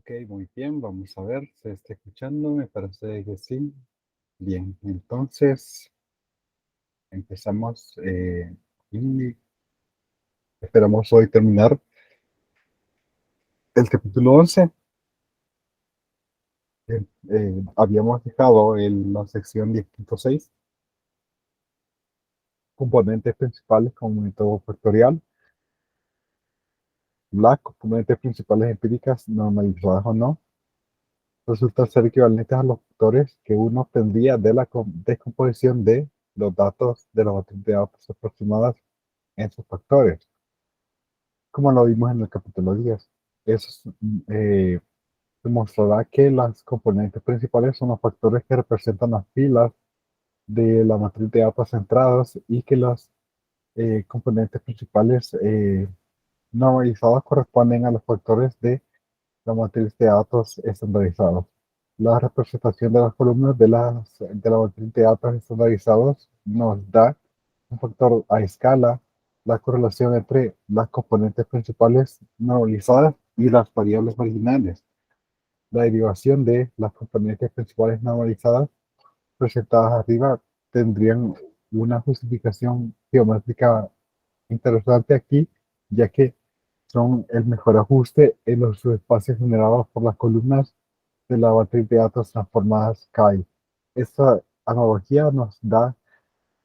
Ok, muy bien, vamos a ver, ¿se está escuchando? Me parece que sí. Bien, entonces empezamos y esperamos hoy terminar el capítulo 11. Habíamos dejado en la sección 10.6 componentes principales como método factorial, las componentes principales empíricas normalizadas o no, resultan ser equivalentes a los factores que uno obtendría de la descomposición de los datos de la matriz de datos aproximadas en sus factores, como lo vimos en el capítulo 10. Eso demostrará que las componentes principales son los factores que representan las filas de la matriz de datos centrados y que los componentes principales normalizados corresponden a los factores de la matriz de datos estandarizados. La representación de las columnas de la matriz de datos estandarizados nos da un factor a escala, la correlación entre las componentes principales normalizadas y las variables marginales. La derivación de las componentes principales normalizadas presentadas arriba tendrían una justificación geométrica interesante aquí, ya que son el mejor ajuste en los subespacios generados por las columnas de la matriz de datos transformadas CAI. Esta analogía nos da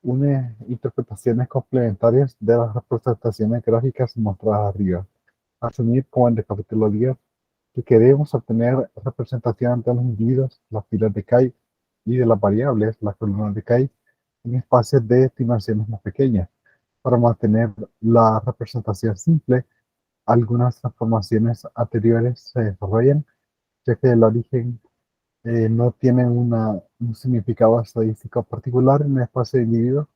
unas interpretaciones complementarias de las representaciones gráficas mostradas arriba. Asumir como en el capítulo 10 que queremos obtener representación de los individuos, las filas de CAI y de las variables, las columnas de CAI, en espacios de dimensiones más pequeñas. Para mantener la representación simple, algunas transformaciones anteriores se desarrollan, ya que el origen no tiene un significado estadístico particular en el espacio de individuos.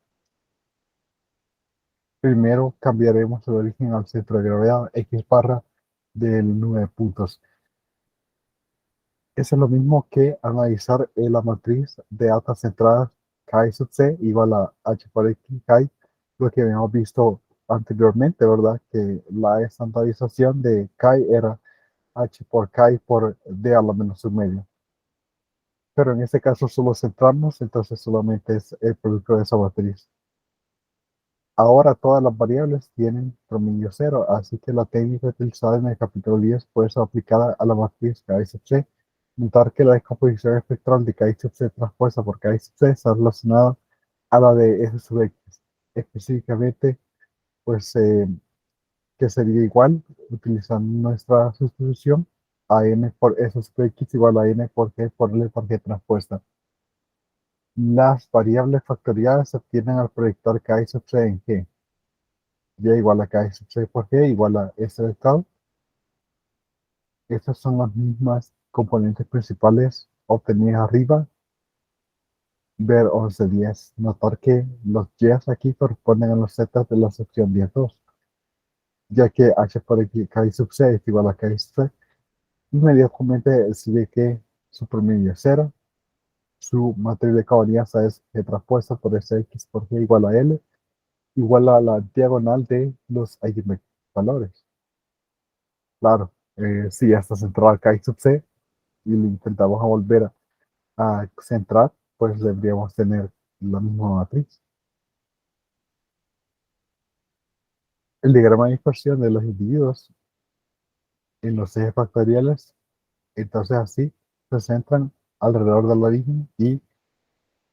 Primero cambiaremos el origen al centro de gravedad X barra del 9 puntos. Eso es lo mismo que analizar la matriz de datas centradas Chi sub C igual a H por X Chi, lo que habíamos visto anteriormente, ¿verdad? Que la estandarización de Chi era H por Chi por D a la menos un medio. Pero en este caso solo centramos, entonces solamente es el producto de esa matriz. Ahora todas las variables tienen promedio cero, así que la técnica utilizada en el capítulo 10 puede ser aplicada a la matriz Chi sub C. Notar que la descomposición espectral de Chi sub C transpuesta por Chi sub C está relacionada a la de S sub X. Específicamente, pues que sería igual, utilizando nuestra sustitución, a n por S sub X igual a n por G por L por G transpuesta. Las variables factoriales se obtienen al proyectar Chi sub C en G. Y igual a Chi sub C por G igual a S vector. Estas son las mismas componentes principales obtenidas arriba. Ver 11.10. Notar que los Y's aquí corresponden a los Z de la sección 10.2, ya que H por X, Chi sub C es igual a Chi sub C. Inmediatamente decide que su promedio es cero, su matriz de covarianza es G transpuesta por SX por G igual a L, igual a la diagonal de los eigenvalores. Claro, si ya está centrada Chi sub C y le intentamos a volver a centrar, pues deberíamos tener la misma matriz. El diagrama de dispersión de los individuos en los ejes factoriales, entonces así se centran alrededor del origen y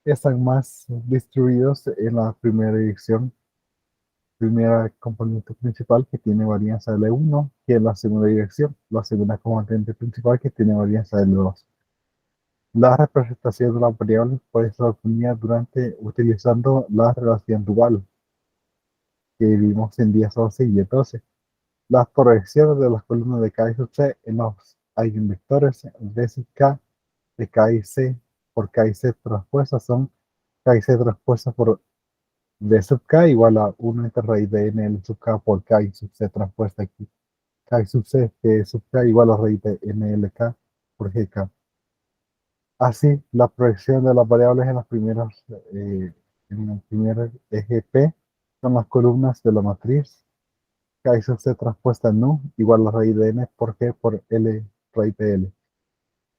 están más distribuidos en la primera dirección, primera componente principal que tiene varianza de L1, que en la segunda dirección, la segunda componente principal que tiene varianza de L2. La representación de las variables puede ser obtenida utilizando la relación dual que vimos en 10.11 y 10.12. Las proyecciones de las columnas de K sub C en los eigenvectores D sub K de K y C por K y C transpuestas son K y C transpuestas por D sub K igual a 1 entre raíz de N L sub K por K y sub C transpuesta aquí. K y sub C G sub K igual a raíz de N L K por GK. Así, la proyección de las variables en el primer eje P son las columnas de la matriz K sub C transpuesta en U igual a la raíz de N por G por L raíz de L.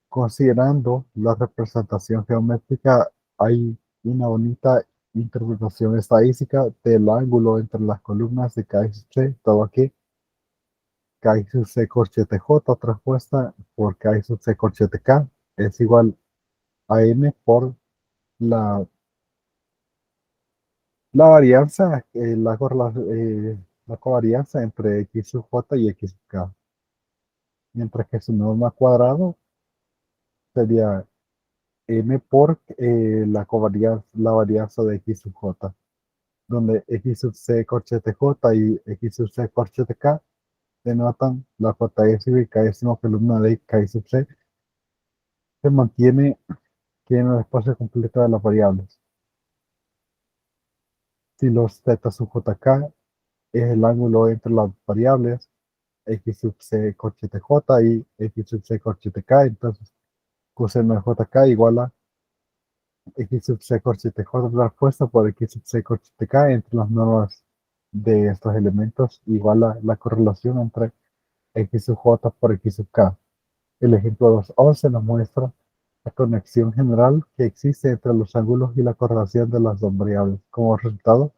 Considerando la representación geométrica, hay una bonita interpretación estadística del ángulo entre las columnas de K sub C, dado que K sub C corchete J transpuesta por K sub C corchete K es igual a N por la, la varianza, la covarianza entre X sub J y X sub K, mientras que su norma cuadrado sería N por la varianza de X sub J, donde X sub C corchete J y X sub C corchete K denotan la J y K columna de K sub C, se mantiene que en el espacio completo de las variables. Si los θ sub JK es el ángulo entre las variables X sub C corchete J y X sub C corchete K, entonces coseno de JK igual a X sub C corchete J transpuesta por X sub C corchete K entre las normas de estos elementos igual a la correlación entre X sub J por X sub K. El ejemplo 2.11 nos muestra la conexión general que existe entre los ángulos y la correlación de las dos variables. Como resultado,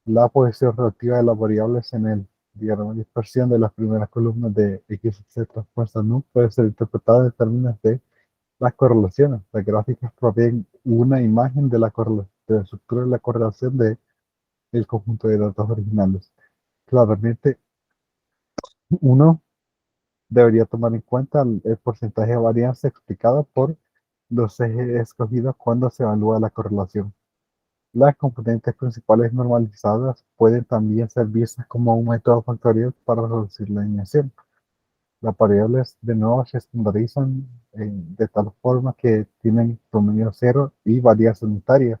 la posición relativa de las variables en el diagrama de dispersión de las primeras columnas de X sub C transpuesta nu puede ser interpretada en términos de las correlaciones. Las gráficas proveen una imagen de de la estructura de la correlación del conjunto de datos originales. Claramente, uno debería tomar en cuenta el porcentaje de varianza explicado por los ejes escogidos cuando se evalúa la correlación. Las componentes principales normalizadas pueden también ser vistas como un método factorial para reducir la dimensión. Las variables de nuevo se estandarizan de tal forma que tienen promedio cero y varianza unitaria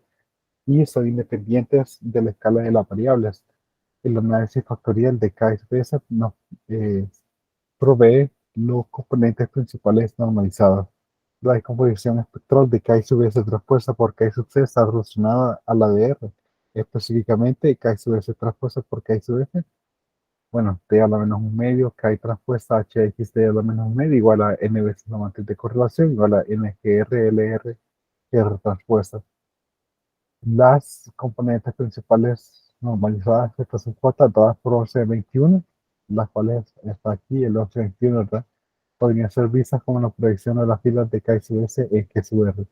y son independientes de la escala de las variables. El análisis factorial de KSPS nos eh, provee los componentes principales normalizados. La descomposición espectral de K sub S transpuesta por K sub C está relacionada a la de R. Específicamente, K sub S transpuesta por K sub F, bueno, T a la menos un medio, K transpuesta HX T a la menos un medio, igual a N veces la matriz de correlación, igual a NGR, LR, R transpuesta. Las componentes principales normalizadas de esta subcuota dadas por 1121, las cuales está aquí, el 1121, ¿verdad? Podrían ser vistas como la proyección de las filas de K sub S en K sub R.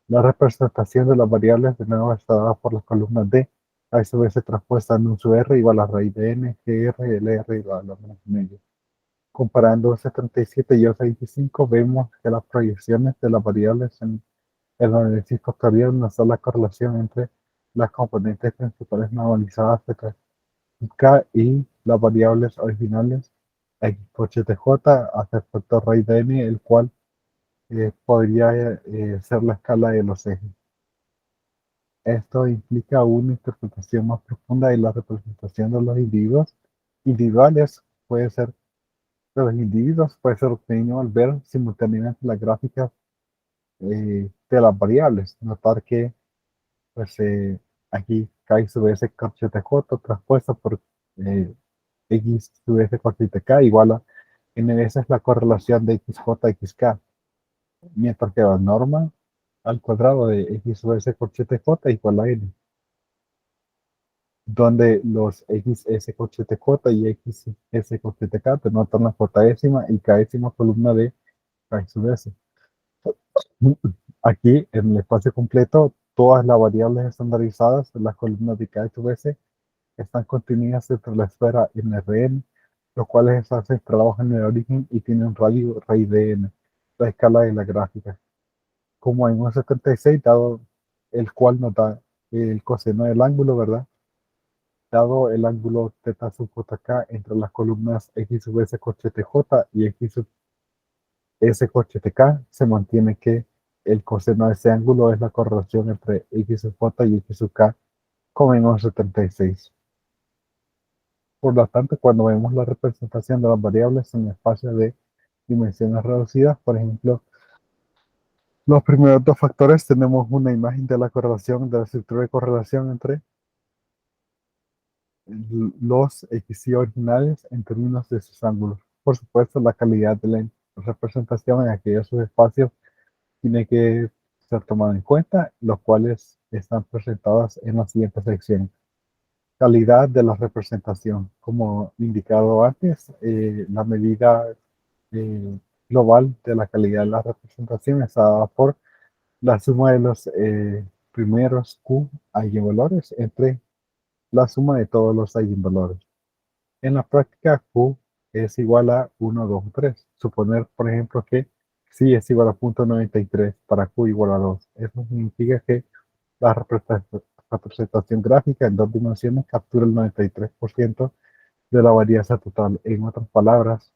La representación de las variables de nuevo está dada por las columnas de K sub S transpuesta en un sub R igual a raíz de N, GR, LR igual a lo menos medio. Comparando 1137 y 1125, vemos que las proyecciones de las variables en el análisis factorial nos da la correlación entre las componentes principales normalizadas de K y las variables originales X coche TJ hasta el factor raíz de n, el cual podría ser la escala de los ejes. Esto implica una interpretación más profunda de la representación de los individuos individuales, puede ser de los individuos, puede ser obtenido al ver simultáneamente las gráficas de las variables. Notar que pues aquí K sub S corchete J transpuesta por eh, X sub S corchete K igual a N veces la correlación de XJ XK, mientras que la norma al cuadrado de X sub S corchete J igual a N, donde los XS corchete J y XS corchete K denotan la J décima y K décima columna de K sub S. Aquí, en el espacio completo, todas las variables estandarizadas de las columnas de K sub S están contenidas dentro de la esfera NRN, los cuales están centrados en el origen y tienen un radio raíz de n, la escala de la gráfica. Como en un 76, dado el cual nos da el coseno del ángulo, ¿verdad? Dado el ángulo θ sub jk entre las columnas X sub S corchete J y X sub S corchete K, se mantiene que el coseno de ese ángulo es la correlación entre X sub J y X sub K, como en un 76. Por lo tanto, cuando vemos la representación de las variables en espacios de dimensiones reducidas, por ejemplo, los primeros dos factores, tenemos una imagen de la correlación, de la estructura de correlación entre los XY originales en términos de sus ángulos. Por supuesto, la calidad de la representación en aquellos subespacios tiene que ser tomado en cuenta, los cuales están presentados en la siguiente sección. Calidad de la representación. Como indicado antes, la medida eh, global de la calidad de la representación está dada por la suma de los primeros Q eigenvalores entre la suma de todos los eigenvalores. En la práctica, Q es igual a 1, 2 o 3. Suponer, por ejemplo, que sí es igual a 0.93 para Q igual a 2. Eso significa que la representación gráfica en dos dimensiones captura el 93% de la varianza total. En otras palabras,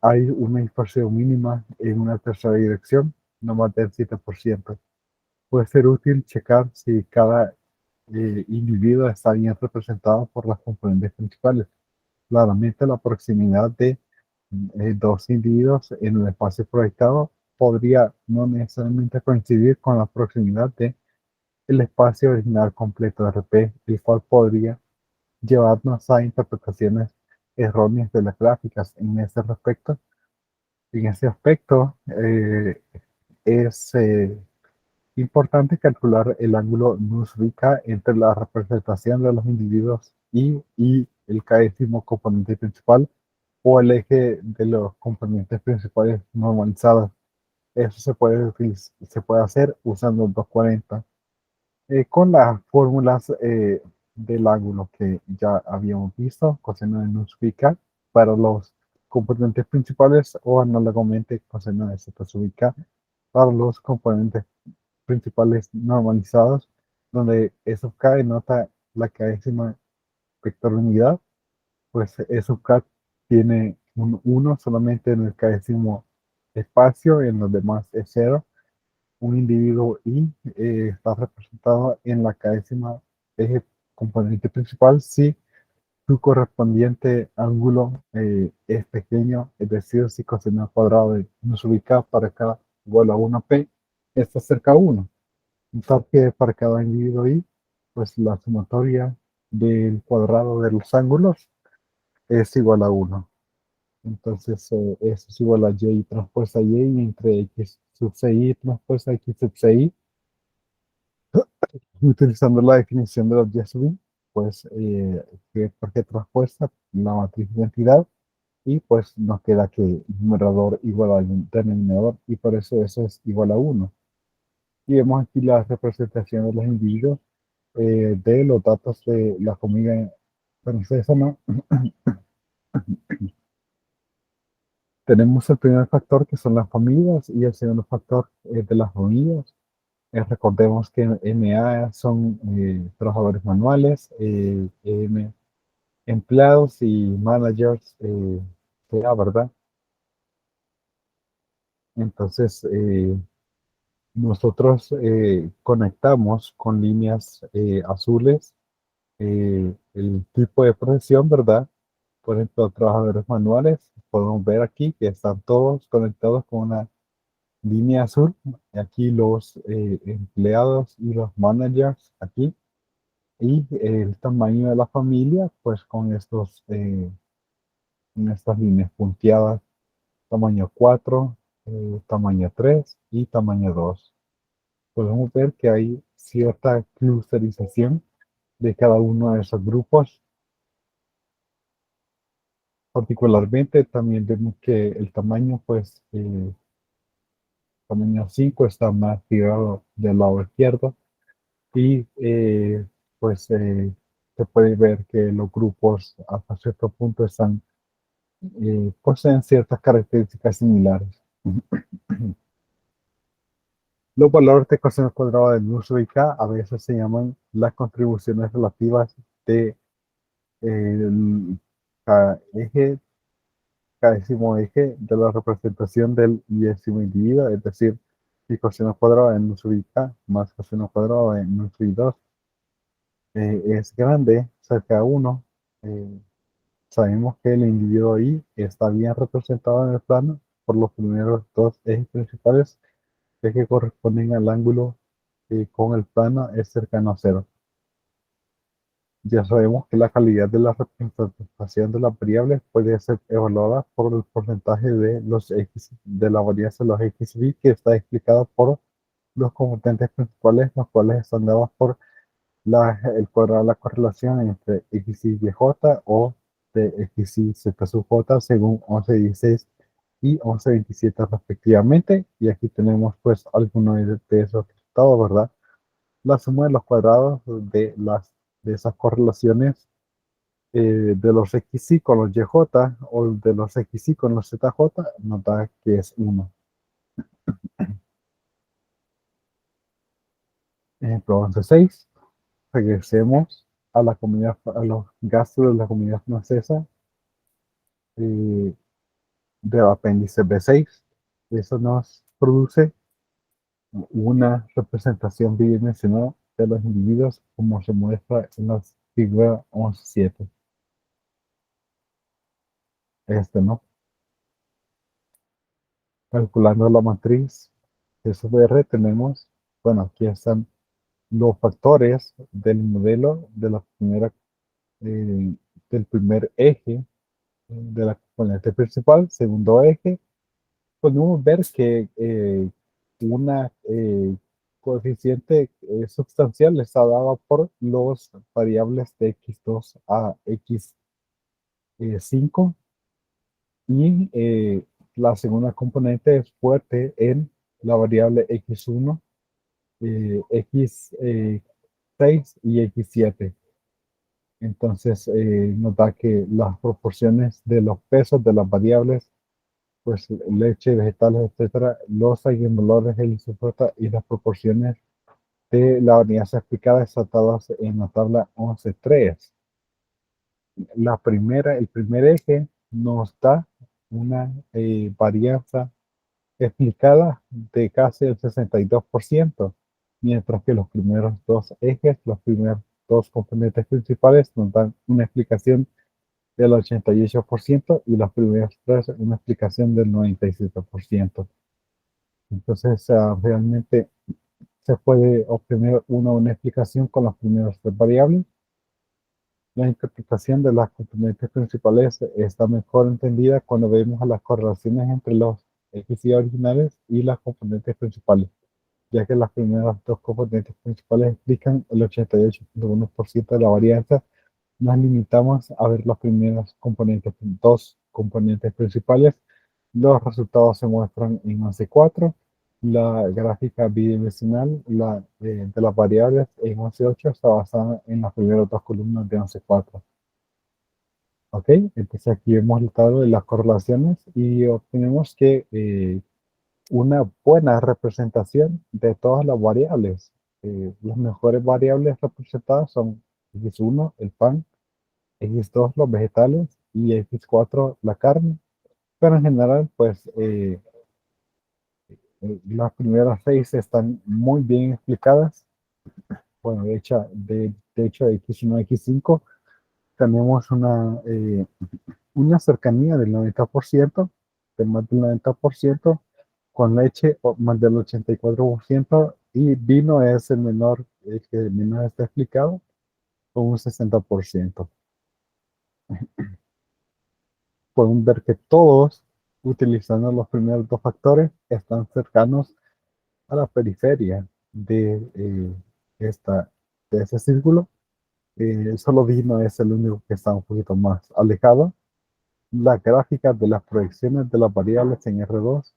hay una dispersión mínima en una tercera dirección, no más del 7%. Puede ser útil checar si cada individuo está bien representado por las componentes principales. Claramente, la proximidad de dos individuos en el espacio proyectado podría no necesariamente coincidir con la proximidad de el espacio original completo de RP, el cual podría llevarnos a interpretaciones erróneas de las gráficas. En ese aspecto es importante calcular el ángulo Nusvika entre la representación de los individuos y el kdécimo componente principal o el eje de los componentes principales normalizados. Eso se puede hacer usando el 240 con las fórmulas del ángulo que ya habíamos visto, coseno de Nusvika para los componentes principales o análogamente coseno de zeta sub k para los componentes principales normalizados, donde eso K denota la kdécima vector unidad, pues eso K tiene un 1 solamente en el kdécimo espacio, en los demás es 0. Un individuo I está representado en la kdécima eje componente principal si su correspondiente ángulo es pequeño, es decir, si coseno al cuadrado de nos ubica para cada igual a 1p, está cerca a 1. Notar que para cada individuo I, pues la sumatoria del cuadrado de los ángulos es igual a 1. Entonces, eso es igual a y transpuesta y entre x sub ci transpuesta x sub ci. Utilizando la definición de los y sub i, pues, que porque transpuesta la matriz de identidad y pues nos queda que numerador igual al denominador y por eso eso es igual a 1. Y vemos aquí la representación de los individuos de los datos de la familia francesa, ¿no? Tenemos el primer factor que son las familias y el segundo factor de las familias. Recordemos que MA son trabajadores manuales, M empleados y managers, TA, ¿verdad? Entonces, nosotros conectamos con líneas azules el tipo de profesión, ¿verdad? Por ejemplo, trabajadores manuales, podemos ver aquí que están todos conectados con una línea azul. Aquí los empleados y los managers aquí. Y el tamaño de la familia, pues con estas líneas punteadas, tamaño 4 tamaño 3 y tamaño 2. Podemos ver que hay cierta clusterización de cada uno de esos grupos. Particularmente también vemos que el tamaño, pues, tamaño 5 está más tirado del lado izquierdo y pues se puede ver que los grupos hasta cierto punto poseen ciertas características similares. Los valores de ecuación al cuadrado del uso y K a veces se llaman las contribuciones relativas de eje, décimo eje de la representación del décimo individuo, es decir, si coseno cuadrado en uso y K más coseno cuadrado en uso y 2 es grande, cerca de 1. Sabemos que el individuo I está bien representado en el plano por los primeros dos ejes principales, que corresponden al ángulo con el plano es cercano a 0. Ya sabemos que la calidad de la representación de las variables puede ser evaluada por el porcentaje de los X, de la varianza de los XY, que está explicado por los componentes principales, los cuales están dados por el cuadrado de la correlación entre X y J o de X y Z sub J según 11.16 y 11.27 respectivamente. Y aquí tenemos pues algunos de esos resultados, ¿verdad? La suma de los cuadrados de esas correlaciones de los XY con los YJ o de los XY con los ZJ nos da que es 1. Ejemplo 11.6. Regresemos a la comunidad, a los gastos de la comunidad francesa eh, del apéndice B6. Eso nos produce una representación bidimensional de los individuos como se muestra en la figura 11.7. ¿No? Calculando la matriz SVR tenemos, bueno, aquí están los factores del modelo de la eh, del primer eje de la componente principal, segundo eje. Podemos ver que una coeficiente sustancial está dada por los variables de x2 a x5 y la segunda componente es fuerte en la variable x1, x6 y x7. Entonces nos da que las proporciones de los pesos de las variables, pues leche, vegetales, etcétera, los eigenvalores de la isóprota y las proporciones de la varianza explicada están dadas en la tabla 11.3. El primer eje nos da una varianza explicada de casi el 62%, mientras que los primeros dos ejes, los primeros dos componentes principales nos dan una explicación del 88% y los primeros tres una explicación del 97%. Entonces, realmente se puede obtener una explicación con las primeras tres variables. La interpretación de las componentes principales está mejor entendida cuando vemos a las correlaciones entre los XY originales y las componentes principales, ya que las primeras dos componentes principales explican el 88.1% de la varianza. Nos limitamos a ver los primeros componentes, dos componentes principales. Los resultados se muestran en 11.4. La gráfica bidimensional de las variables en 11.8 está basada en las primeras dos columnas de 11.4. ¿Ok? Entonces aquí hemos el de las correlaciones y obtenemos que una buena representación de todas las variables. Las mejores variables representadas son X1, el pan, X2 los vegetales y X4 la carne. Pero en general, pues las primeras seis están muy bien explicadas. Bueno, de hecho X1 a X5 tenemos una cercanía del 90%, de más del 90%, con leche más del 84% y vino es el menor, el que menos está explicado, con un 60%. Podemos ver que todos, utilizando los primeros dos factores, están cercanos a la periferia esta, de ese círculo. Solo Dino es el único que está un poquito más alejado. Las gráficas de las proyecciones de las variables en R2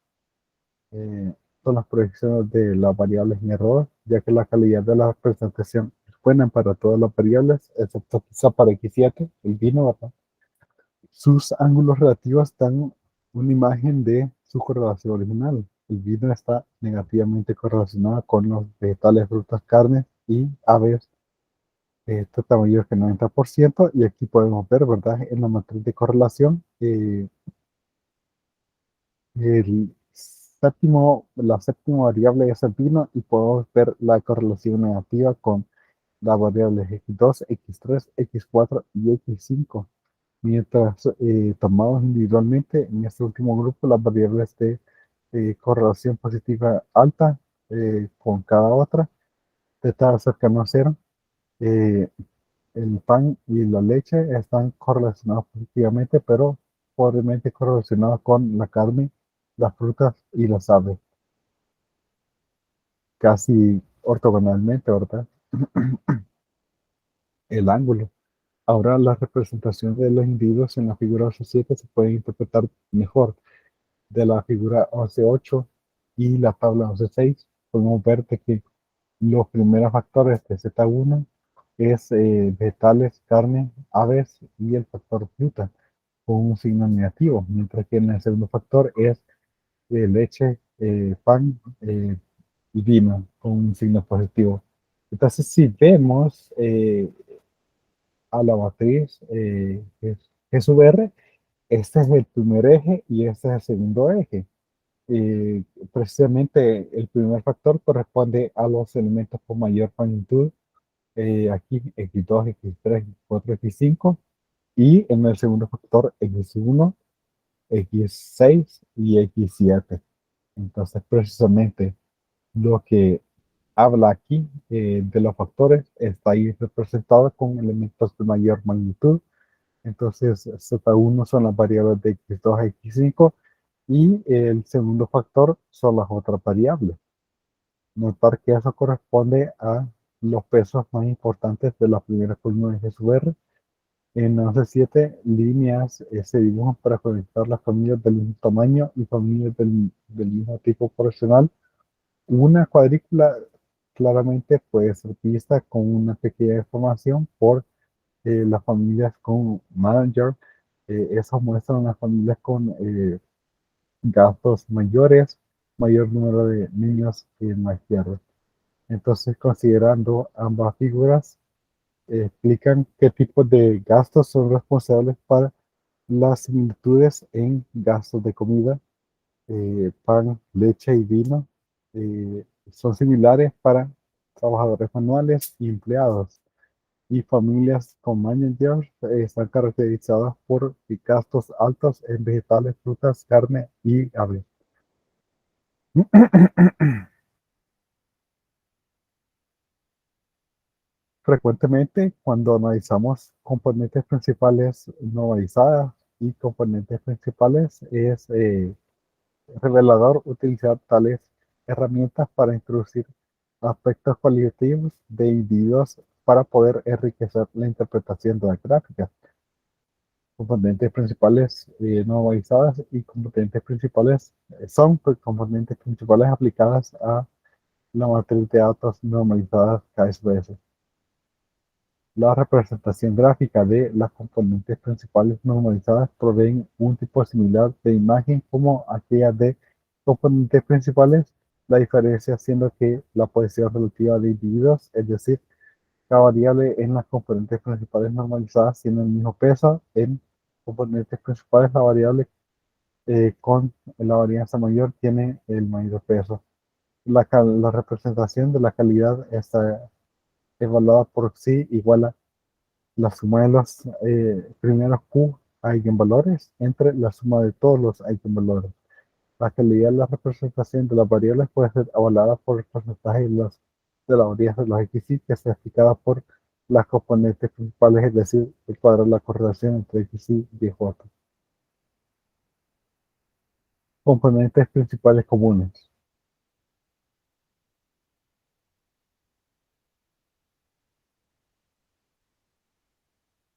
eh, son las proyecciones de las variables en R2, ya que la calidad de la presentación es buena para todas las variables, excepto quizá para X7, el Dino, ¿verdad? Sus ángulos relativos dan una imagen de su correlación original. El vino está negativamente correlacionado con los vegetales, frutas, carnes y aves. Esto está mayor que el 90%. Y aquí podemos ver, ¿verdad? En la matriz de correlación, la séptima variable es el vino y podemos ver la correlación negativa con las variables X2, X3, X4 y X5. Mientras tomados individualmente, en este último grupo, las variables de correlación positiva alta con cada otra, está cercano a cero. eh, el pan y la leche están correlacionados positivamente, pero pobremente correlacionados con la carne, las frutas y las aves, casi ortogonalmente, ¿verdad? El ángulo. Ahora la representación de los individuos en la figura 11.7 se puede interpretar mejor. De la figura 11.8 y la tabla 11.6, podemos ver de que los primeros factores de Z1 es vegetales, carne, aves y el factor fruta con un signo negativo, mientras que en el segundo factor es leche, pan y vino con un signo positivo. Entonces, si vemos a la matriz GSUR, este es el primer eje y este es el segundo eje. Eh, Precisamente el primer factor corresponde a los elementos con mayor magnitud, aquí X2, X3, X4, X5, y en el segundo factor X1, X6 y X7. Entonces, precisamente lo que habla aquí de los factores está ahí representado con elementos de mayor magnitud. Entonces, Z1 son las variables de X2 a X5 y el segundo factor son las otras variables. Notar que eso corresponde a los pesos más importantes de la primera columna de GSUR. En 11.7 líneas se dibujan para conectar las familias del mismo tamaño y familias del mismo tipo poblacional. Una cuadrícula claramente puede ser vista con una pequeña deformación por las familias con manager. Esas muestran las familias con gastos mayores, mayor número de niños en la izquierda. Entonces, considerando ambas figuras, explican qué tipos de gastos son responsables para las similitudes en gastos de comida. Pan, leche y vino son similares para trabajadores manuales y empleados. Y familias con managers están caracterizadas por gastos altos en vegetales, frutas, carne y aves. Frecuentemente, cuando analizamos componentes principales normalizadas y componentes principales, es revelador utilizar tales herramientas para introducir aspectos cualitativos de individuos para poder enriquecer la interpretación de las gráficas. Componentes principales normalizadas y componentes principales son componentes principales aplicadas a la matriz de datos normalizadas KSBS. La representación gráfica de las componentes principales normalizadas proveen un tipo similar de imagen como aquella de componentes principales, la diferencia siendo que la posición relativa de individuos, es decir, cada variable en las componentes principales normalizadas tiene el mismo peso. En componentes principales, la variable con la varianza mayor tiene el mayor peso. La representación de la calidad está evaluada por sí igual a la suma de los primeros Q eigenvalores entre la suma de todos los eigenvalores. La calidad de la representación de las variables puede ser evaluada por el porcentaje de la varianza de los XY, que es explicada por las componentes principales, es decir, el cuadro de la correlación entre XY y J. Componentes principales comunes.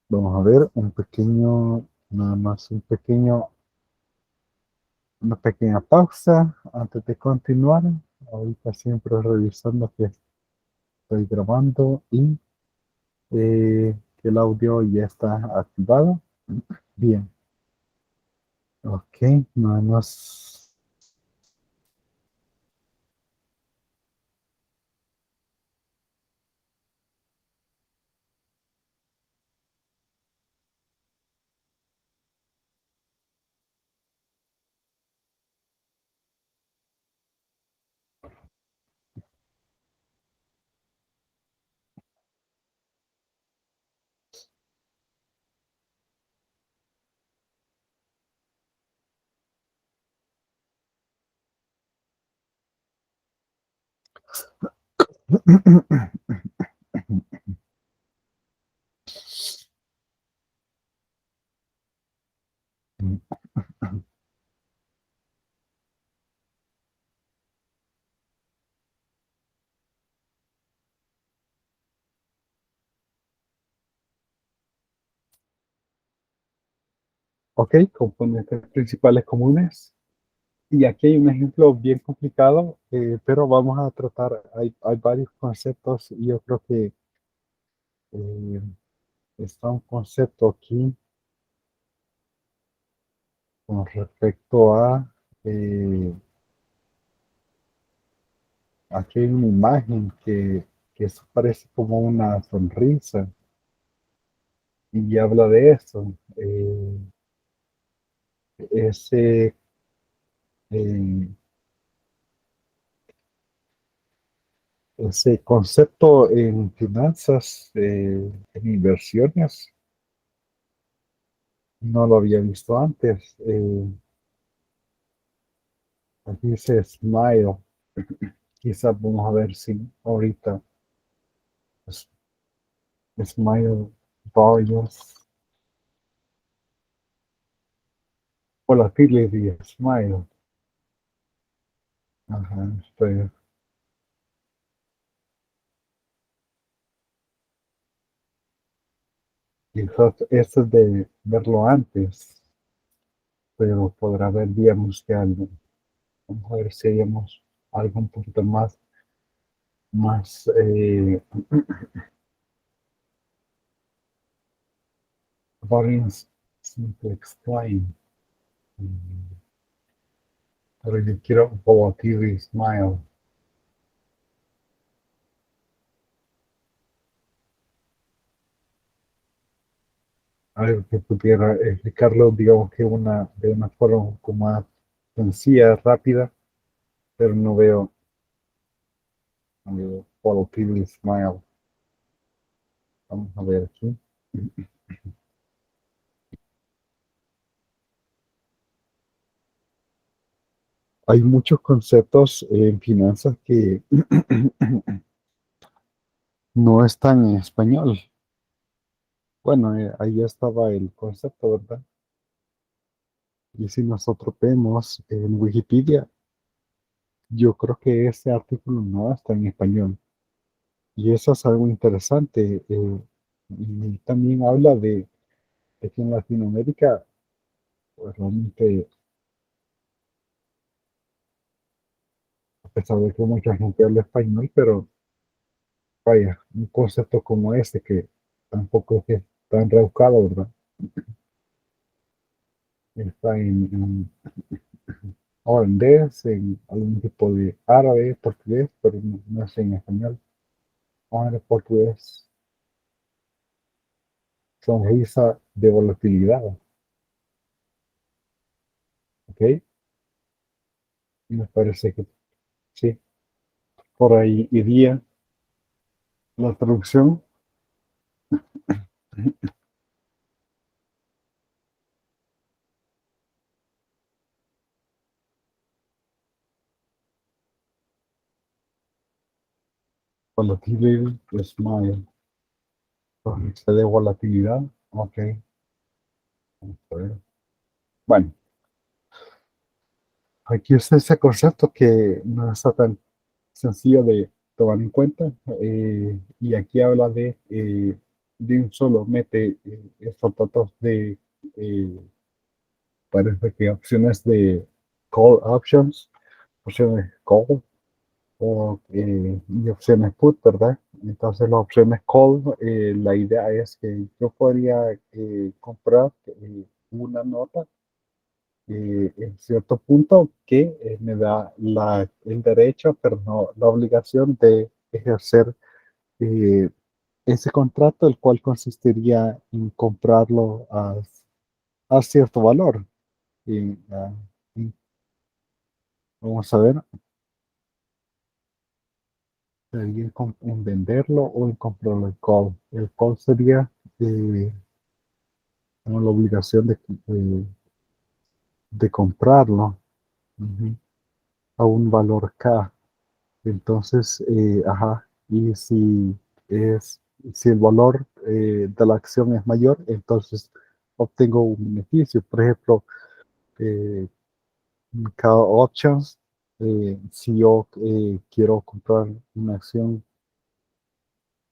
Vamos a ver un pequeño, nada más un pequeño, una pequeña pausa antes de continuar. Ahorita siempre revisando que estoy grabando y que el audio ya está activado. Bien, ok, nada más. Ok, componentes principales comunes. Y aquí hay un ejemplo bien complicado, pero vamos a tratar, hay varios conceptos y yo creo que eh, está un concepto aquí con respecto a, eh, aquí hay una imagen que eso parece como una sonrisa y habla de eso. Ese, eh, ese concepto en finanzas, en inversiones, no lo había visto antes. Aquí dice Smile. Quizás vamos a ver si ahorita es- Smile Variance Volatility Smile. Ajá, quizás eso es de verlo antes, pero podrá haber días que algo. Vamos a ver si hayamos algo un poquito más variance simple explain. Mm, Pero yo quiero volatility smile. Algo que pudiera explicarlo, digamos que de una forma un poco más sencilla, rápida, pero no veo volatility smile. Vamos a ver aquí. Hay muchos conceptos en finanzas que no están en español. Bueno, ahí estaba el concepto, ¿verdad? Y si nosotros vemos en Wikipedia, yo creo que ese artículo no está en español. Y eso es algo interesante. Y también habla de que en Latinoamérica, pues, realmente, a pesar de que mucha gente habla español, pero vaya, un concepto como este que tampoco es que es tan rebuscado, ¿verdad? Está en holandés, en algún tipo de árabe, portugués, pero no es en español. Vamos a ver portugués, sonrisa de volatilidad, ¿ok? Y me parece que sí, por ahí iría la traducción. Volatility smile, sonrisa de volatilidad, ok. Vamos a ver. Bueno, aquí está ese concepto que no está tan sencillo de tomar en cuenta. Y aquí habla de un solo, mete estos datos eh, parece que opciones de call options, opciones call y opciones put, ¿verdad? Entonces las opciones call, la idea es que yo podría comprar una nota en cierto punto que me da el derecho, pero no la obligación de ejercer eh, ese contrato, el cual consistiría en comprarlo a cierto valor. Y, y vamos a ver, sería en venderlo o en comprarlo. El call. El call sería como la obligación de comprarlo, ujú, a un valor K. Entonces, ajá, y si el valor de la acción es mayor, entonces obtengo un beneficio. Por ejemplo, eh, cada options, si yo quiero comprar una acción,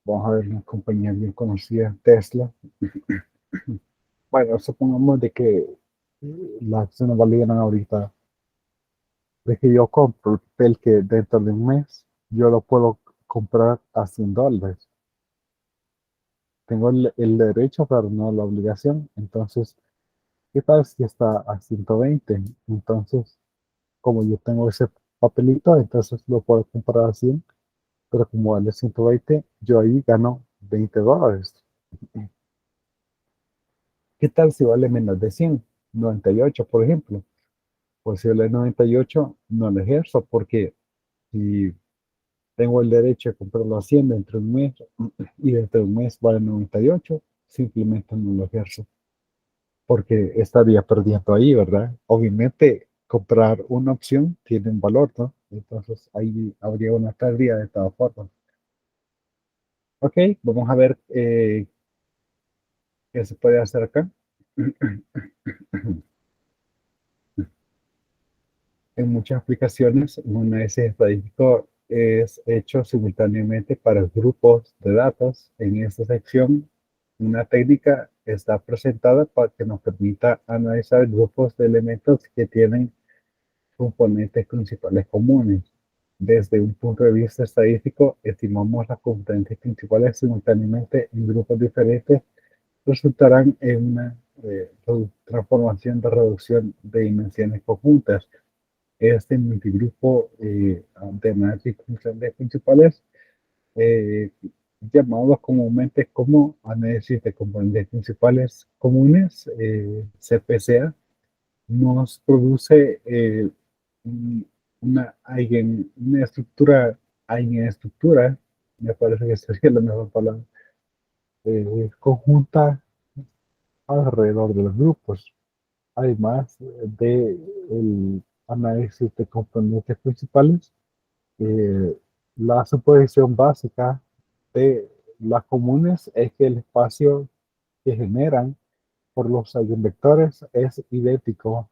vamos a ver una compañía bien conocida, Tesla. Bueno, supongamos de que las acciones valieran ahorita, de que yo compro el papel que dentro de un mes yo lo puedo comprar a $100. Tengo el derecho, pero no la obligación. Entonces, ¿qué tal si está a 120? Entonces, como yo tengo ese papelito, entonces lo puedo comprar a 100, pero como vale 120, yo ahí gano $20. ¿Qué tal si vale menos de 100? 98, por ejemplo. Pues si vale 98, no lo ejerzo porque si tengo el derecho de comprarlo a 100 dentro de un mes y dentro de un mes vale 98, simplemente no lo ejerzo porque estaría perdiendo ahí, ¿verdad? Obviamente, comprar una opción tiene un valor, ¿no? Entonces ahí habría una pérdida de todas formas. Ok, vamos a ver qué se puede hacer acá. En muchas aplicaciones, un análisis estadístico es hecho simultáneamente para grupos de datos. En esta sección, una técnica está presentada para que nos permita analizar grupos de elementos que tienen componentes principales comunes. Desde un punto de vista estadístico, estimamos las componentes principales simultáneamente en grupos diferentes, resultarán en una transformación de reducción de dimensiones conjuntas. Este multigrupo de análisis de componentes principales, eh, llamados comúnmente como análisis de componentes principales comunes, CPCA, nos produce una estructura, me parece que sería la mejor palabra, conjunta alrededor de los grupos. Además del análisis de componentes principales, eh, la suposición básica de las comunes es que el espacio que generan por los eigenvectores es idéntico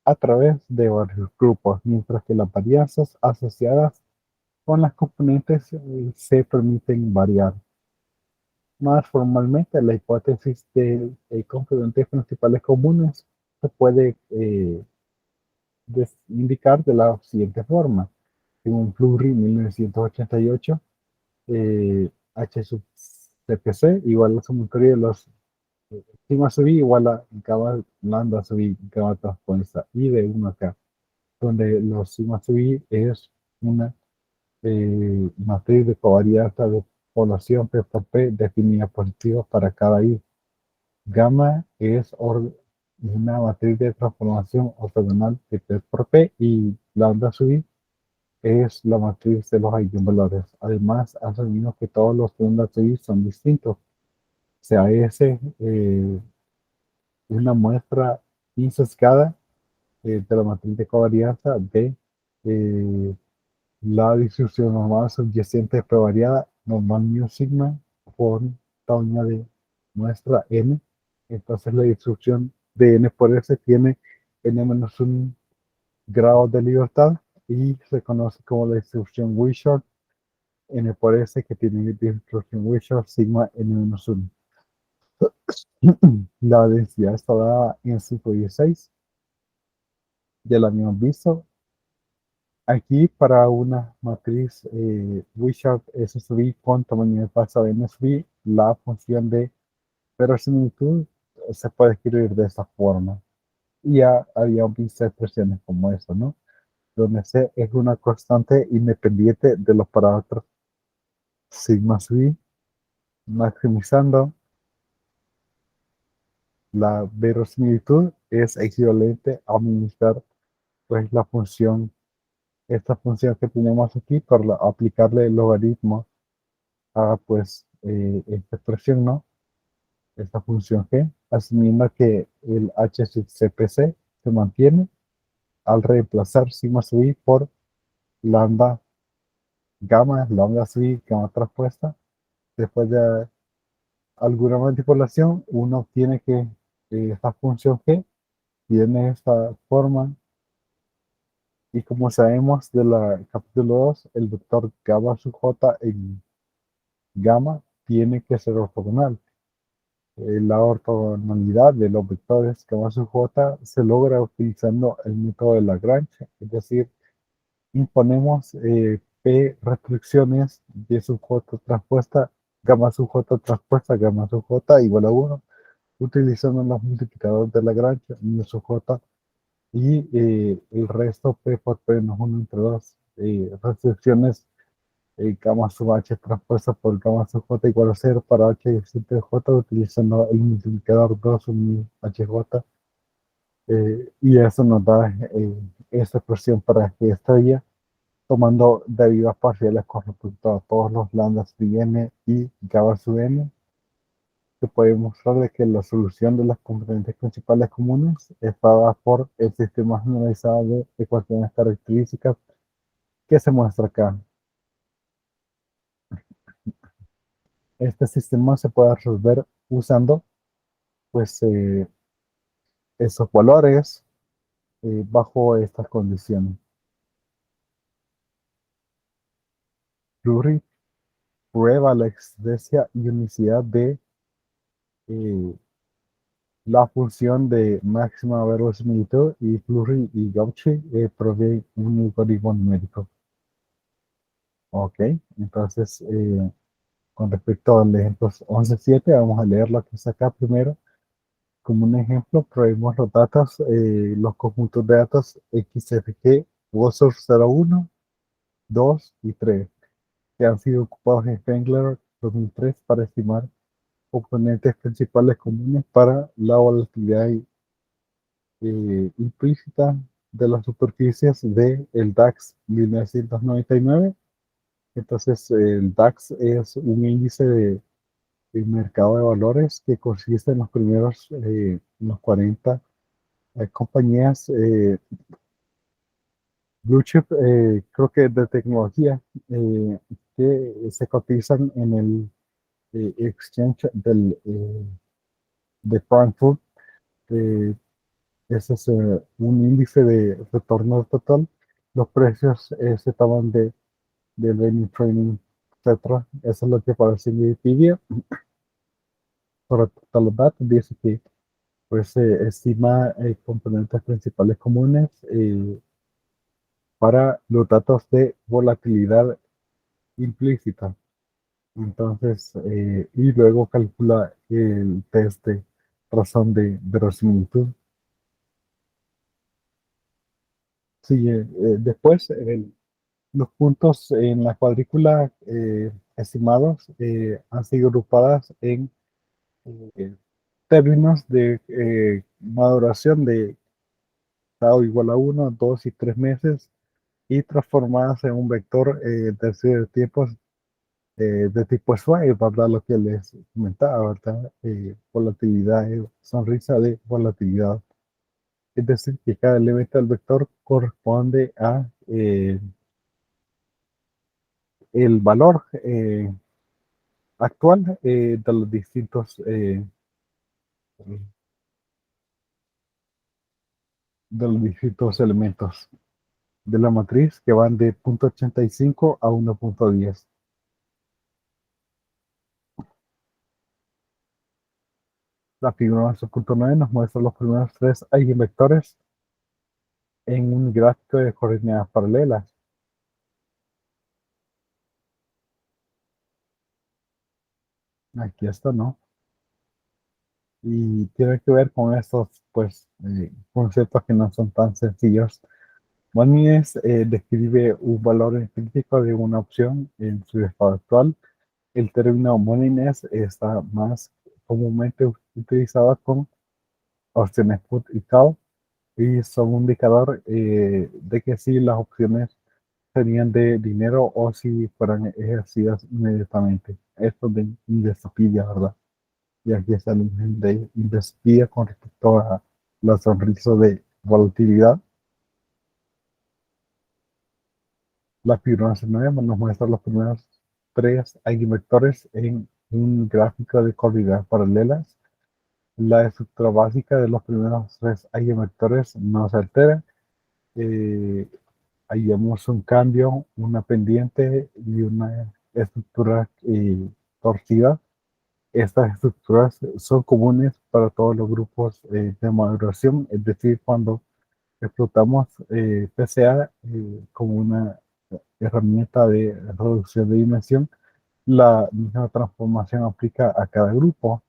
a través de varios grupos, mientras que las varianzas asociadas con las componentes se permiten variar. Más formalmente, la hipótesis de componentes principales comunes se puede indicar de la siguiente forma. Según Fleury, 1988, H sub CPC igual a la sumatoria de los sigma sub i igual a gamma lambda sub i gamma transpuesta i de 1 acá, donde los sigma sub i es una matriz de covarianza de población P por P definida positiva para cada i. Gamma es una matriz de transformación ortogonal de P por P y lambda sub i es la matriz de los eigenvalores. Además, asumimos que todos los lambda sub i son distintos. Sea S una muestra insescada de la matriz de covarianza de eh, la distribución normal subyacente prevariada normal mu sigma por tamaño de muestra n. Entonces la distribución de n por s tiene n-1 grado de libertad y se conoce como la distribución Wishart n por s que tiene distribución Wishart sigma n-1. La densidad está dada en 5,16. Ya la habíamos visto. Aquí para una matriz Wishart S sub i con tamaño de falsa de n sub i, la función de verosimilitud se puede escribir de esta forma. Y ya habíamos visto expresiones como esta, ¿no? Donde C es una constante independiente de los parámetros sigma sub i, maximizando la verosimilitud es equivalente a minimizar pues esta función que tenemos aquí para aplicarle el logaritmo a pues esta expresión, ¿no? Esta función g, asumiendo que el h sub cpc se mantiene al reemplazar sigma sub i por lambda gamma, lambda sub i gamma transpuesta. Después de alguna manipulación, uno obtiene que esta función g tiene esta forma y como sabemos de la capítulo 2, el vector gamma sub j en gamma tiene que ser ortogonal. La ortogonalidad de los vectores gamma sub j se logra utilizando el método de Lagrange, es decir, imponemos P restricciones de sub j transpuesta, gamma sub j igual a uno, utilizando los multiplicadores de Lagrange, mu sub j, y el resto P por P menos 1 entre 2 restricciones gamma sub h transpuesta por gamma sub j igual a 0 para h adiacente de j utilizando el multiplicador 2 un hj, y eso nos da esta expresión para que estrella tomando derivas parciales con respecto a todos los lambdas de n y gamma sub n. Se puede mostrar de que la solución de las componentes principales comunes está dada por el sistema generalizado de ecuaciones características que se muestra acá. Este sistema se puede resolver usando pues esos valores bajo estas condiciones. Lurie prueba la existencia y unicidad de eh, la función de máxima verosimilitud, y Fleury y Gauche proveen un algoritmo numérico. Ok, entonces con respecto al ejemplo 11.7, vamos a leer lo que es acá primero. Como un ejemplo, probemos los datos, los conjuntos de datos XFG, Wozer 01, 2 y 3, que han sido ocupados en Spengler 2003 para estimar componentes principales comunes para la volatilidad implícita de las superficies del DAX 1999. Entonces, el DAX es un índice de mercado de valores que consiste en los primeros, los 40 compañías blue chip, creo que de tecnología, eh, que se cotizan en el exchange de Frankfurt. Eh, Ese es un índice de retorno total. Los precios se toman del Venue Training, etcétera. Eso es lo que aparece en Wikipedia. Por respecto a los datos, dice que pues, se estima componentes principales comunes para los datos de volatilidad implícita. Entonces, y luego calcula el test de razón de verosimilitud. Sí, después, los puntos en la cuadrícula estimados han sido agrupadas en eh, términos de maduración de tau igual a 1, 2 y 3 meses, y transformadas en un vector de serie de tiempos de tipo SWAY, ¿verdad? Lo que les comentaba, ¿verdad? Volatilidad, sonrisa de volatilidad. Es decir, que cada elemento del vector corresponde a el valor actual de los distintos elementos de la matriz que van de 0.85 a 1.10. La figura 11.9 nos muestra los primeros tres eigenvectores en un gráfico de coordenadas paralelas. Aquí está, ¿no? Y tiene que ver con estos pues, conceptos que no son tan sencillos. Monines describe un valor específico de una opción en su estado actual. El término Monines está más comúnmente utilizado con opciones put y call, y son un indicador de que si las opciones serían de dinero o si fueran ejercidas inmediatamente. Esto de Investopedia, ¿verdad? Y aquí está el imagen de Investopedia con respecto a la sonrisa de volatilidad. La fibrosis 9 nos muestra los primeros tres eigenvectores en un gráfico de coordenadas paralelas. La estructura básica de los primeros tres eigenvectores no se altera. Eh, Ahí vemos un cambio, una pendiente y una estructura torcida. Estas estructuras son comunes para todos los grupos de maduración, es decir, cuando explotamos PCA como una herramienta de reducción de dimensión, la misma transformación aplica a cada grupo.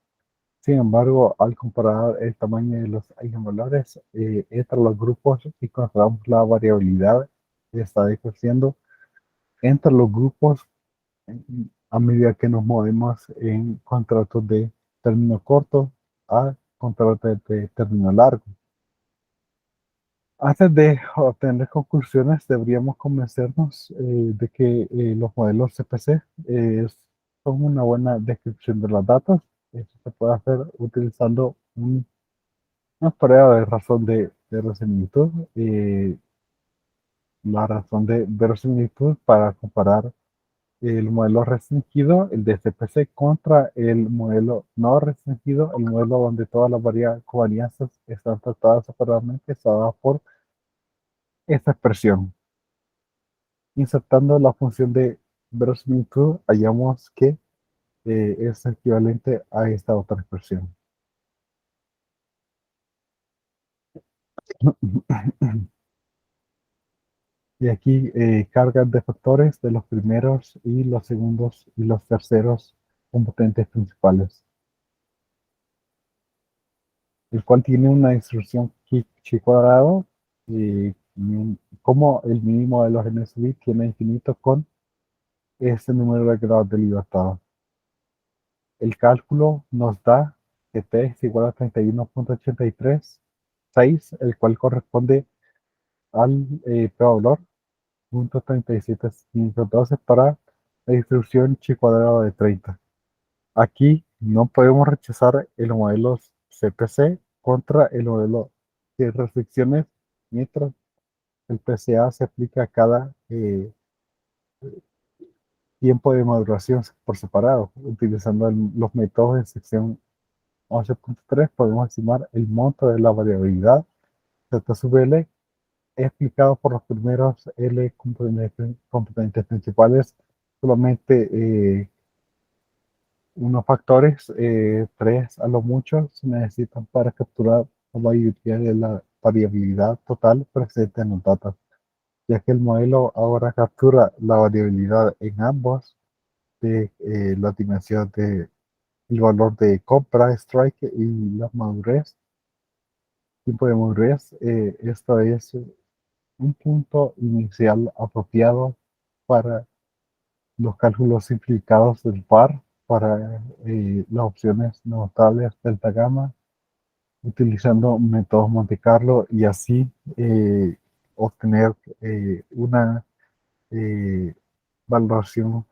Sin embargo, al comparar el tamaño de los eigenvalores entre los grupos y consideramos la variabilidad que está decreciendo entre los grupos a medida que nos movemos en contratos de término corto a contratos de término largo. Antes de obtener conclusiones, deberíamos convencernos de que los modelos CPC son una buena descripción de los datos. Eso se puede hacer utilizando una prueba de razón de verosimilitud. La razón de verosimilitud para comparar el modelo restringido, el de CPC, contra el modelo no restringido, el modelo donde todas las covarianzas están tratadas separadamente, está dada por esta expresión. Insertando la función de verosimilitud, hallamos que es equivalente a esta otra expresión. Y aquí cargas de factores de los primeros y los segundos y los terceros componentes principales, el cual tiene una distribución chi cuadrado y como el mínimo de los NSV tiene infinito con este número de grados de libertad. El cálculo nos da que t es igual a 31.836, el cual corresponde al p-valor 0.37512 para la distribución chi cuadrado de 30. Aquí no podemos rechazar el modelo CPC contra el modelo de restricciones, mientras el PCA se aplica a cada tiempo de maduración por separado. Utilizando los métodos de sección 11.3 podemos estimar el monto de la variabilidad Z sub L explicado por los primeros L componentes principales. Solamente unos factores, 3 a lo mucho, se necesitan para capturar la mayoría de la variabilidad total presente en los datos, ya que el modelo ahora captura la variabilidad en ambos de la dimensión de el valor de compra, strike y la madurez, tiempo de madurez. Esto es un punto inicial apropiado para los cálculos simplificados del par, para las opciones notables delta gamma, utilizando métodos Monte Carlo y así obtener una eh, valoración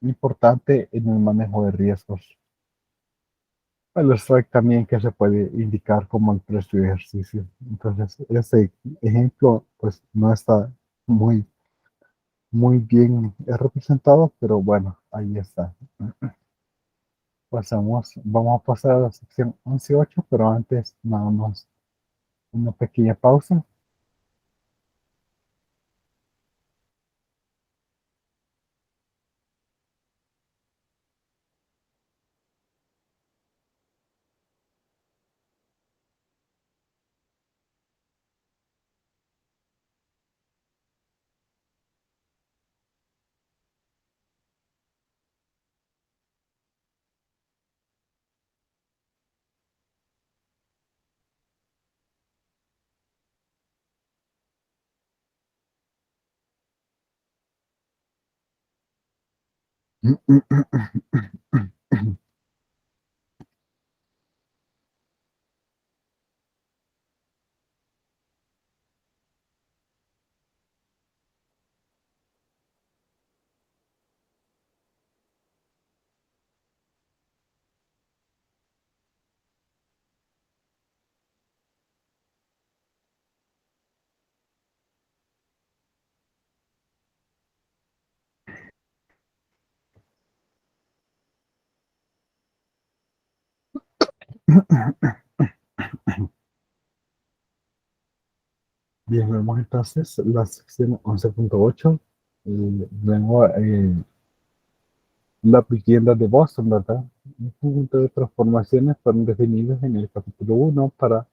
importante en el manejo de riesgos. El strike también que se puede indicar como el precio de ejercicio. Entonces, este ejemplo pues no está muy, muy bien representado, pero bueno, ahí está. Vamos a pasar a la sección 11.8, pero antes nada más una pequeña pausa. Bien, vemos entonces la sección 11.8. Luego La vivienda de Boston, ¿verdad? Un conjunto de transformaciones fueron definidas en el capítulo uno para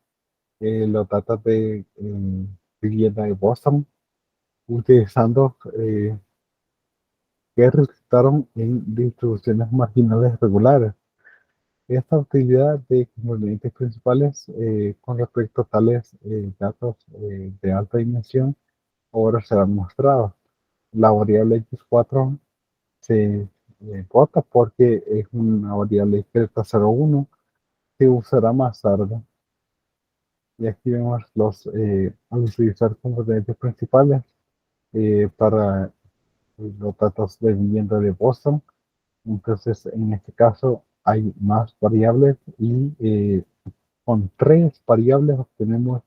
los datos de vivienda de Boston, utilizando que resultaron en distribuciones marginales regulares. Esta utilidad de componentes principales con respecto a tales datos de alta dimensión ahora serán mostrados. La variable x4 se vota porque es una variable discreta 0,1 que usará más tarde. Y aquí vemos al utilizar componentes principales para los datos de vivienda de Boston. Entonces, en este caso hay más variables y con tres variables obtenemos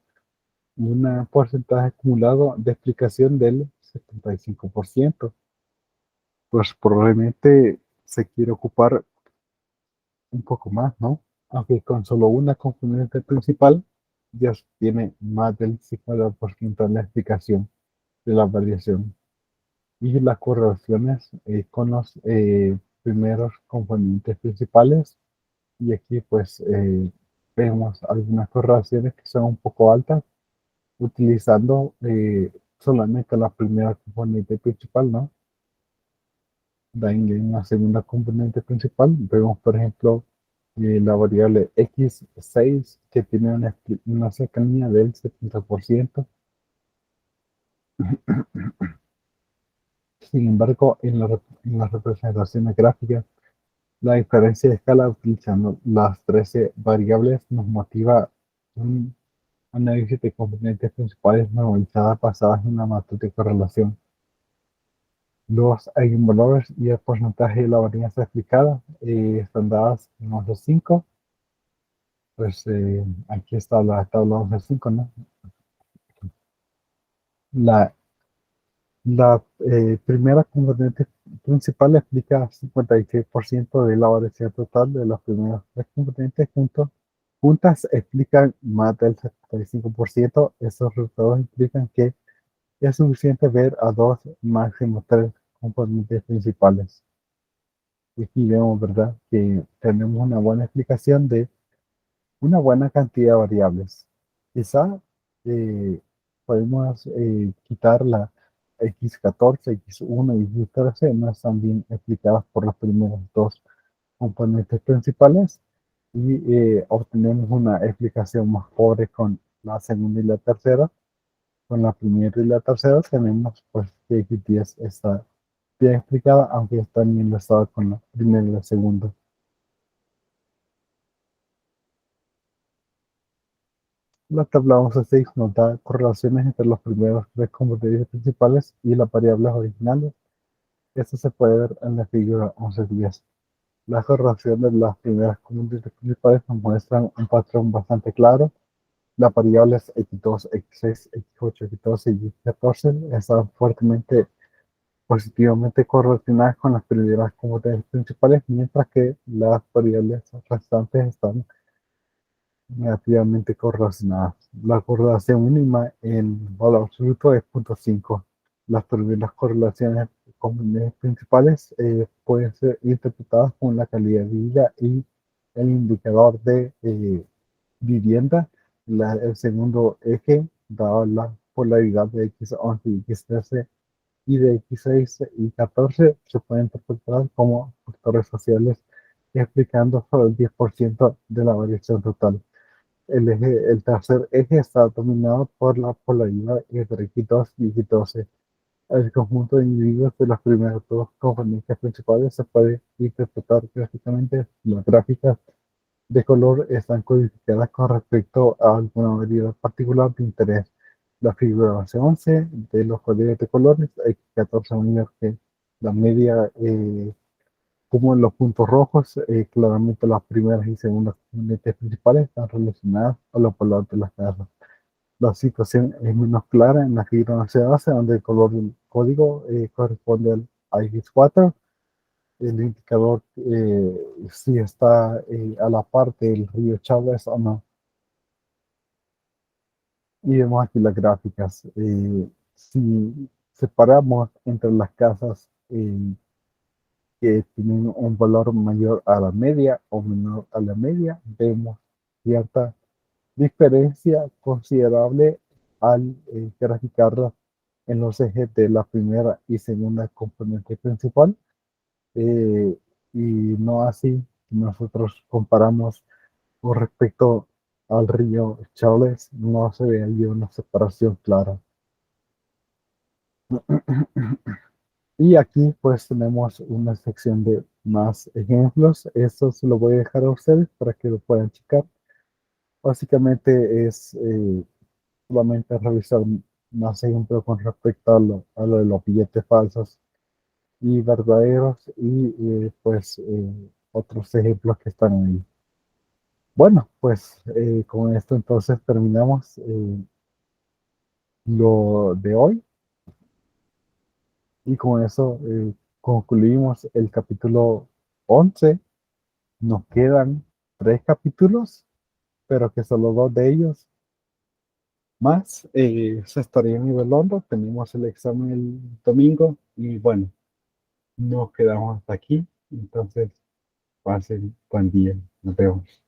un porcentaje acumulado de explicación del 75%. Pues probablemente se quiere ocupar un poco más, ¿no? Aunque con solo una componente principal ya tiene más del 50% de la explicación de la variación. Y las correlaciones con los primeros componentes principales. Y aquí pues vemos algunas correlaciones que son un poco altas utilizando solamente la primera componente principal, ¿no? De ahí en la segunda componente principal vemos, por ejemplo, la variable x6 que tiene una cercanía del 70%. Sin embargo, en las representaciones gráficas, la diferencia de escala utilizando las 13 variables nos motiva un análisis de componentes principales normalizadas basadas en una matriz de correlación. Los eigenvalores y el porcentaje de la varianza explicada están dadas en 11.5. Pues aquí está la tabla 11.5, ¿no? La, la primera componente principal explica 56% de la variación total de las primeras tres componentes juntas explican más del 75%. Estos resultados implican que es suficiente ver a dos, máximo tres componentes principales. Y aquí vemos, ¿verdad?, que tenemos una buena explicación de una buena cantidad de variables. Quizá eh, podemos quitar la x14, x1 y x13, no están bien explicadas por los primeros dos componentes principales y obtenemos una explicación más pobre con la segunda y la tercera. Con la primera y la tercera tenemos pues que X10 está bien explicada, aunque está bien enlazada con la primera y la segunda. La tabla 11.6 nos da correlaciones entre los primeros tres componentes principales y las variables originales. Esto se puede ver en la figura 11.10. La correlación de las primeras componentes principales nos muestran un patrón bastante claro. Las variables x2, x6, x8, x12 y x14 están fuertemente positivamente correlacionadas con las primeras componentes principales, mientras que las variables restantes están negativamente correlacionadas. La correlación mínima en valor absoluto es 0,5. Las primeras correlaciones componentes principales pueden ser interpretadas con la calidad de vida y el indicador de vivienda. El segundo eje, dado la polaridad de x11 y x13 y de x6 y 14, se pueden interpretar como factores sociales, explicando solo el 10% de la variación total. El tercer eje está dominado por la polaridad entre x2 y x12. El conjunto de individuos de los primeros dos componentes principales se puede interpretar gráficamente. Las gráficas de color están codificadas con respecto a alguna variedad particular de interés. La figura base 11 de los códigos de colores, X14 mayor que la media, como en los puntos rojos, claramente las primeras y segundas componentes principales están relacionadas a los colores de las casas. La situación es menos clara en la figura 11 donde el color del código corresponde al X4. El indicador si está a la parte del río Chávez o no. Y vemos aquí las gráficas. Si separamos entre las casas que tienen un valor mayor a la media o menor a la media, vemos cierta diferencia considerable al graficarla en los ejes de la primera y segunda componente principal. eh, y no así, nosotros comparamos con respecto al río Charles, no se ve ahí una separación clara. Y aquí pues tenemos una sección de más ejemplos. Esto se lo voy a dejar a ustedes para que lo puedan checar. Básicamente es solamente revisar más ejemplos con respecto a lo de los billetes falsos y verdaderos y pues otros ejemplos que están ahí. Bueno, pues con esto entonces terminamos lo de hoy y con eso concluimos el capítulo 11. Nos quedan 3 capítulos, pero que solo 2 de ellos más se estarían nivelando. Tenemos el examen el domingo y bueno, nos quedamos hasta aquí. Entonces, pasen buen día. Nos vemos.